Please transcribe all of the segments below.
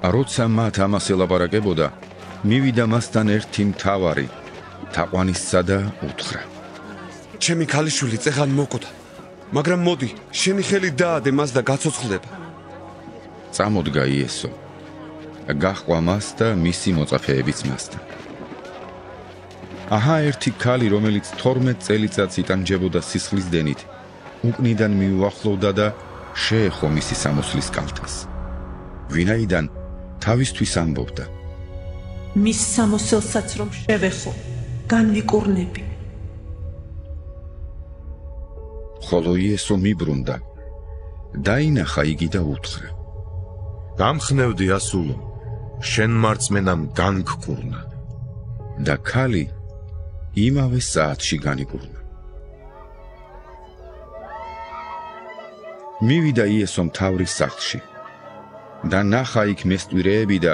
როცა მათ ამას ელაპარაკებოდა, მივიდა მასთან ერთი მთავარი, თაყვანისცა და უთხრა: ჩემი ქალიშვილი წეღან მოკვდა, მაგრამ მოდი, შენი ხელი დაადე მას და გაცოცხლდება. წამოდგა იესო, გაჰყვა მას და მისი მოწაფეებიც მასთან. აჰა, ერთი ქალი, რომელიც 12 წელიწადს იტანჯებოდა სისხლის დენით, უკნიდან მიუახლოვდა და შეეხო მისი სამოსლის კალთას. ვინაიდან თავისთვის ამბობდა: მის სამოსელსაც რომ შევეხო, განვიკურნები. ხოლო იესო მიბრუნდა, დაინახა იგი და უთხრა: გამხნევდი ასულო, შენ მარწმენამ განგკურნა. და ქალი იმავე საათში განიკურნა. მივიდა იესო მთავრის სახლში და ნახა იქ მესტვირეები და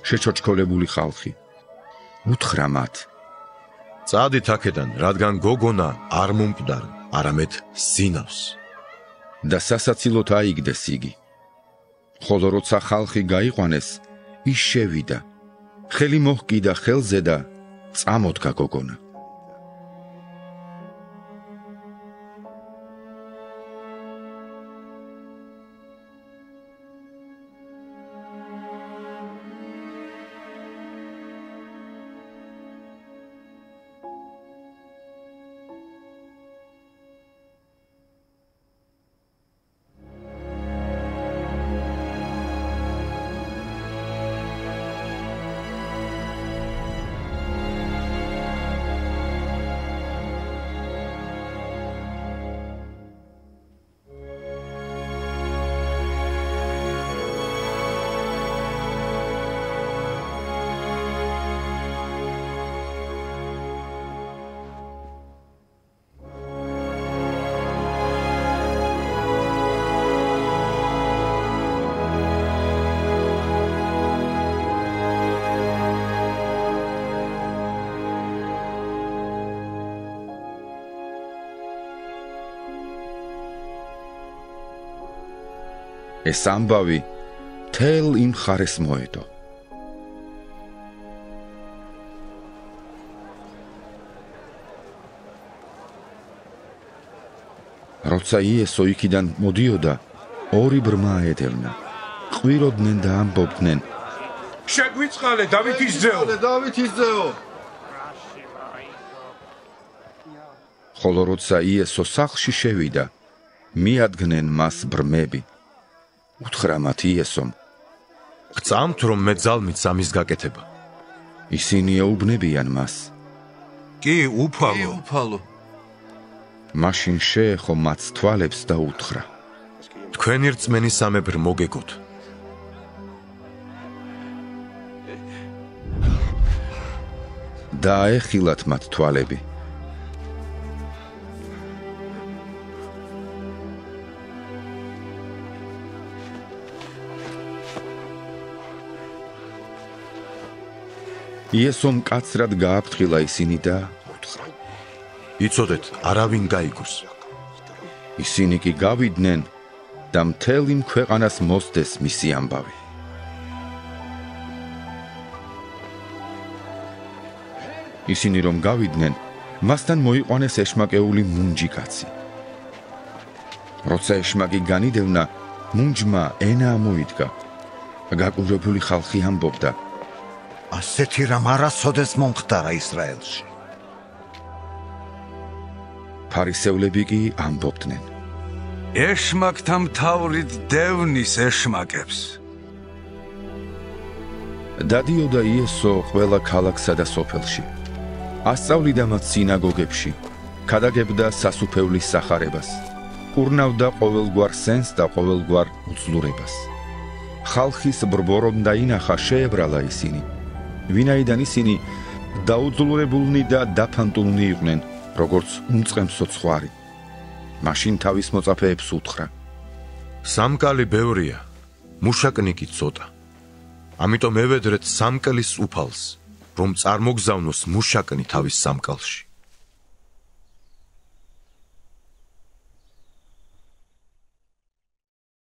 შეჩოჩქოლებული ხალხი. უთხრა მათ: წადით აქედან, რადგან გოგონა არ მომკვდარ, არამედ სინავს. და სასაცილოდ აიგდეს იგი. ხოლო როცა ხალხი გაიყვანეს, ის შევიდა, ხელი მოჰკიდა ხელზე და წამოდგა გოგონა. ეს ამბავი თელ იმ ხარეს მოედო. როცა იესო იქიდან მოდიოდა, ორი ბრმა ედევნა. ყვიროდნენ და ამბობდნენ: შეგვიწყალე დავითის ძეო. ხოლო როცა იესო სახლში შევიდა, მიადგნენ მას ბრმები. უთხრა მათ იესომ: გწამთ, რომ მე ძალმით ამის გაკეთება. ისინი ეუბნებიან მას: კი, უფალო. მაშინ შეეხო მათ თვალებს და უთხრა: თქვენი რწმენისამებრ მოგეგოთ. და აეხილათ მათ თვალები. იესომ კაცრად გააფრთხილა ისინი და უთხრა: იცოდეთ, არავინ გაიგოს. ისინი კი გავიდნენ და მთელ იმ ქვეყანას მოსდეს მისი ამბავი. ისინი რომ გავიდნენ, მასთან მოიყვანეს ეშმაკეული მუნჯი კაცი. როცა ეშმაკი განიდევნა, მუნჯმა ენა ამოიდგა. გაკვირვებული ხალხი ამბობდა: ასეთი რამ არასოდეს მომხდარა ისრაელში. ფარისევლები კი ამბობდნენ: ეშმაკთა მთავრით დევნის ეშმაკებს. დადიოდა იესო ყველა ქალაქსა და სოფელში. ასწავლიდა მათ სინაგოგებში, ქადაგებდა სასუფევლის სახარებას, კურნავდა ყოველგვარ სენს და ყოველგვარ უძლურებას. ხალხის ბრბორომ დაინახა, შეებრალა ისინი, ვინაიდან ისინი დაუძლურებულნი და დაფანტულნი იყვნენ, როგორც უმწყემსო ცხვარი. მაშინ თავის მოწაფეებს უთხრა: სამკალი ბევრია, მუშაკნი კი ცოტა. ამიტომ ევედრეთ სამკლის უფალს, რომ წარმოგზავნოს მუშაკნი თავის სამკალში.